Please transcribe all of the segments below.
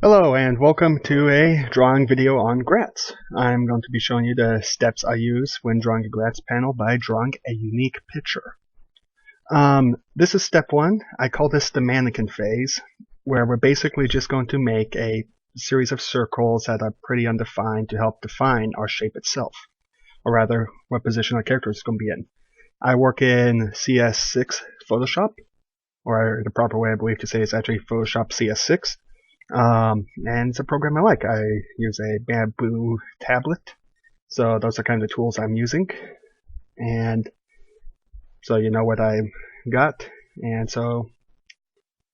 Hello and welcome to a drawing video on Gratz. I'm going to be showing you the steps I use when drawing a Gratz panel by drawing a unique picture. This is step one. I call this the Manikin phase, where we're basically just going to make a series of circles that are pretty undefined to help define our shape itself, or rather what position our character is going to be in. I work in CS6 Photoshop, or the proper way I believe to say is actually Photoshop CS6. And it's a program I like. I use a bamboo tablet, so those are kind of the tools I'm using. And so you know what I got, and so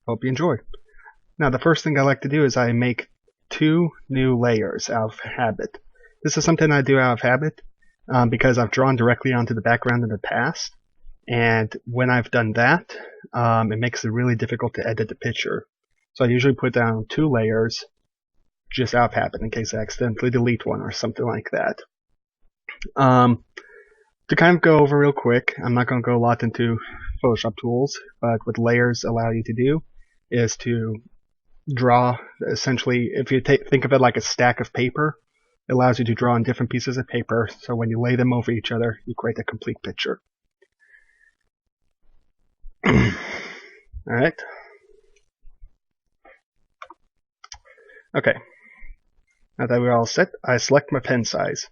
hope you enjoy. Now the first thing I like to do is I make two new layers out of habit. This is something I do out of habit because I've drawn directly onto the background in the past, and when I've done that, it makes it really difficult to edit the picture. So I usually put down two layers just out of habit in case I accidentally delete one or something like that. To kind of go over real quick, I'm not going to go a lot into Photoshop tools, but what layers allow you to do is to draw, essentially, if you think of it like a stack of paper, it allows you to draw on different pieces of paper, so when you lay them over each other, you create a complete picture. Alright. Okay, now that we're all set, I select my pen size.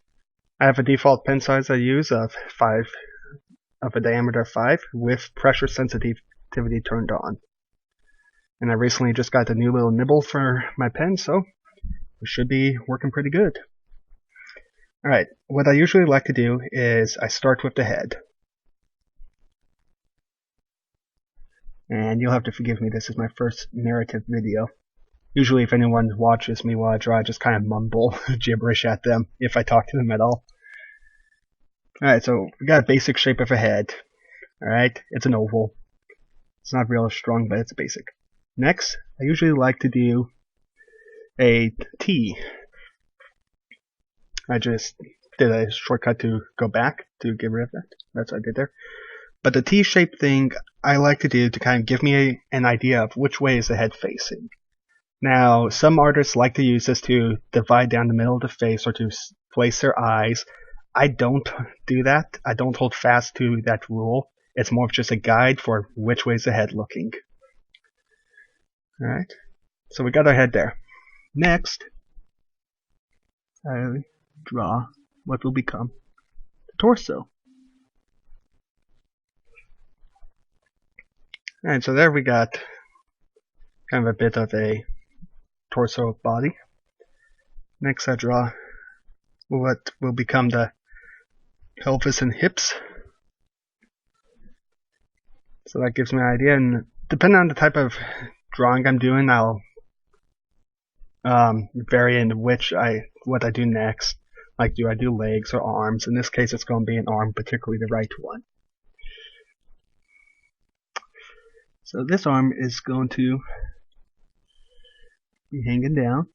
I have a default pen size I use of a diameter of 5 with pressure sensitivity turned on. And I recently just got a new little nibble for my pen, so it should be working pretty good. Alright, what I usually like to do is I start with the head. And you'll have to forgive me, this is my first narrative video. Usually if anyone watches me while I draw, I just kind of mumble gibberish at them, if I talk to them at all. Alright, so we got a basic shape of a head. Alright, it's an oval. It's not real strong, but it's basic. Next, I usually like to do a T. I just did a shortcut to go back to get rid of that. That's what I did there. But the T-shaped thing I like to do to kind of give me an idea of which way is the head facing. Now, some artists like to use this to divide down the middle of the face or to place their eyes. I don't do that. I don't hold fast to that rule. It's more of just a guide for which way is the head looking. Alright, so we got our head there. Next, I draw what will become the torso. Alright, so there we got kind of a bit of a torso body. Next I draw what will become the pelvis and hips. So that gives me an idea, and depending on the type of drawing I'm doing, I'll vary in what I do next. Like, do I do legs or arms? In this case, it's going to be an arm, particularly the right one. So this arm is going to be hanging down.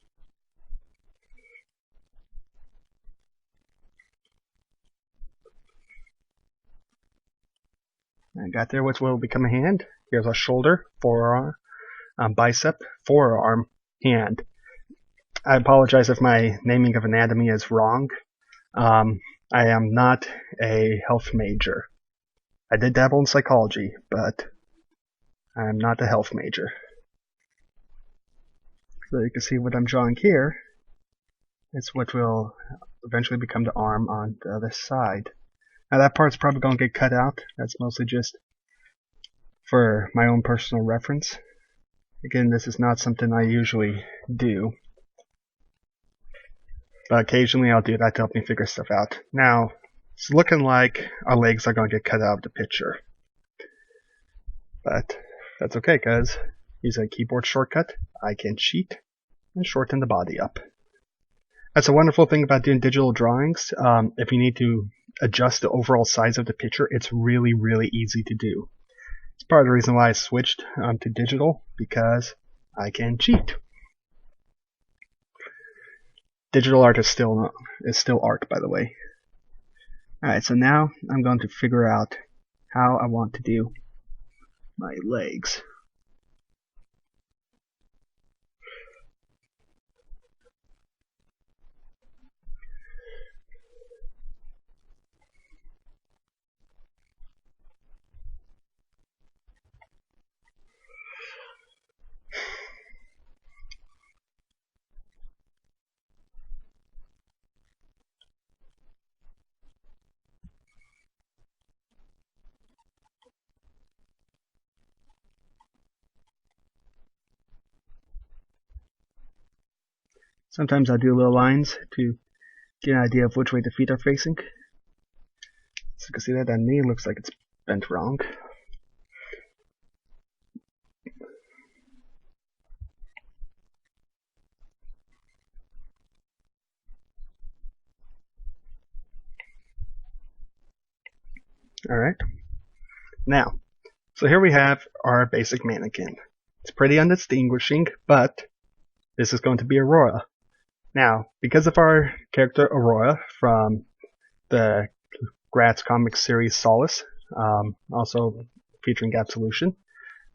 I got there what will become a hand. Here's a shoulder, forearm, bicep, forearm, hand. I apologize if my naming of anatomy is wrong. I am not a health major. I did dabble in psychology, but I'm not a health major. So you can see what I'm drawing here is what will eventually become the arm on the other side. Now that part's probably going to get cut out. That's mostly just for my own personal reference. Again, this is not something I usually do, but occasionally I'll do that to help me figure stuff out. Now, it's looking like our legs are going to get cut out of the picture. But that's okay, because using a keyboard shortcut, I can cheat and shorten the body up. That's a wonderful thing about doing digital drawings. If you need to adjust the overall size of the picture, it's really, really easy to do. It's part of the reason why I switched to digital, because I can cheat. Digital art is still art, by the way. Alright, so now I'm going to figure out how I want to do my legs. Sometimes I'll do little lines to get an idea of which way the feet are facing. So you can see that knee looks like it's bent wrong. Alright. Now, so here we have our basic mannequin. It's pretty undistinguishing, but this is going to be Aurora. Now, because of our character Aurora from the Gratz comic series Solace, also featuring Absolution,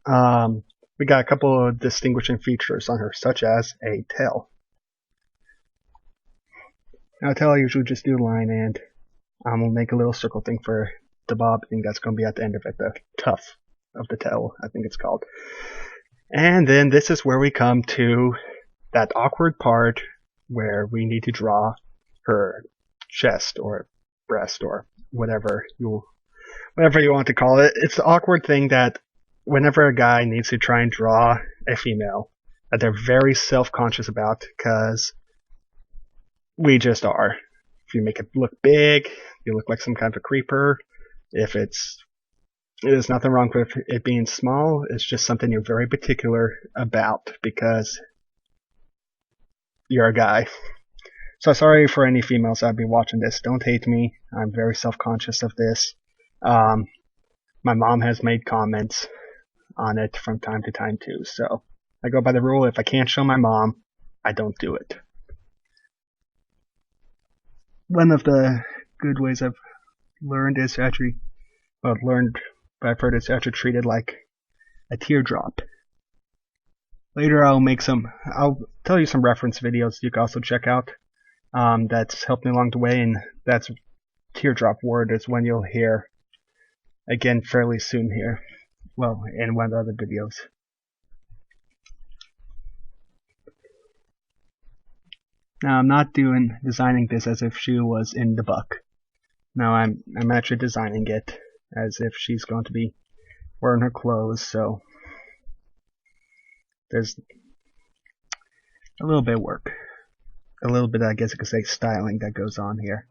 we got a couple of distinguishing features on her, such as a tail. Now, a tail I usually just do a line, and we'll make a little circle thing for the bob thing that's going to be at the end of it, the tuft of the tail, I think it's called. And then this is where we come to that awkward part where we need to draw her chest or breast or whatever you want to call it. It's the awkward thing that whenever a guy needs to try and draw a female, that they're very self-conscious about, because we just are. If you make it look big, you look like some kind of a creeper. There's nothing wrong with it being small. It's just something you're very particular about because you're a guy. So sorry for any females that'll be watching this. Don't hate me. I'm very self-conscious of this. My mom has made comments on it from time to time too. So I go by the rule, if I can't show my mom, I don't do it. One of the good ways I've learned is to actually, I've heard it's actually treated like a teardrop. Later I'll tell you some reference videos you can also check out. That's helped me along the way, and that's teardrop word is one you'll hear again fairly soon here. Well, in one of the other videos. Now I'm not designing this as if she was in the book. Now I'm actually designing it as if she's going to be wearing her clothes, so there's a little bit of work. A little bit, I guess you could say, styling that goes on here.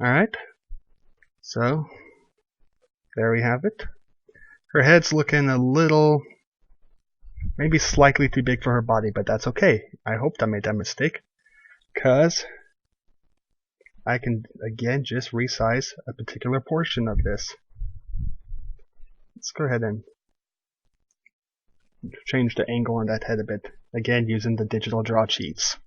Alright. So, there we have it. Her head's looking a little, maybe slightly too big for her body, but that's okay. I hoped I made that mistake, because I can, again, just resize a particular portion of this. Let's go ahead and change the angle on that head a bit. Again, using the digital draw cheats.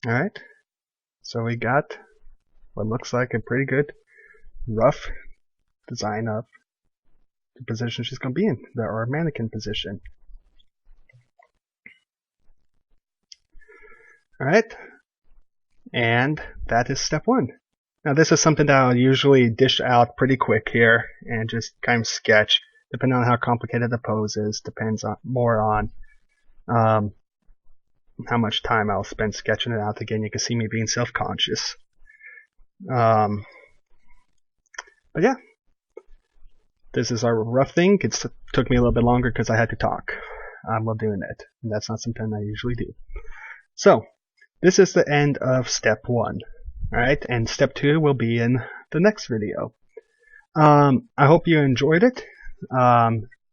Alright, so we got what looks like a pretty good rough design of the position she's going to be in, or mannequin position. Alright, and that is step one. Now this is something that I'll usually dish out pretty quick here and just kind of sketch, depending on how complicated the pose is, depends on more on how much time I'll spend sketching it out. Again, you can see me being self-conscious. But yeah, this is our rough thing. It took me a little bit longer because I had to talk while doing it. And that's not something I usually do. So, this is the end of step one. Alright, and step two will be in the next video. I hope you enjoyed it.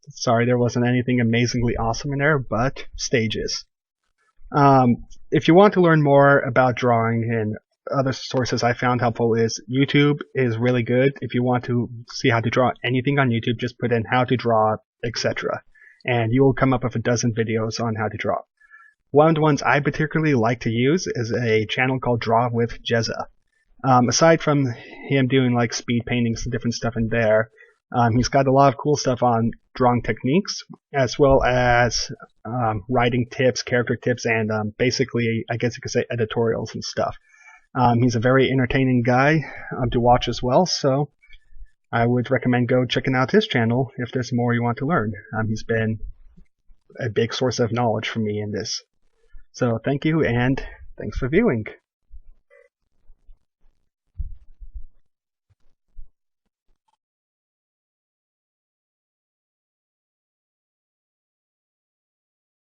Sorry there wasn't anything amazingly awesome in there, but stages. If you want to learn more about drawing, and other sources I found helpful is YouTube is really good. If you want to see how to draw anything on YouTube, just put in how to draw, etc. And you will come up with a dozen videos on how to draw. One of the ones I particularly like to use is a channel called Draw with Jezza. Aside from him doing like speed paintings and different stuff in there, he's got a lot of cool stuff on drawing techniques, as well as writing tips, character tips, and basically, I guess you could say, editorials and stuff. He's a very entertaining guy to watch as well, so I would recommend go checking out his channel if there's more you want to learn. He's been a big source of knowledge for me in this. So thank you, and thanks for viewing.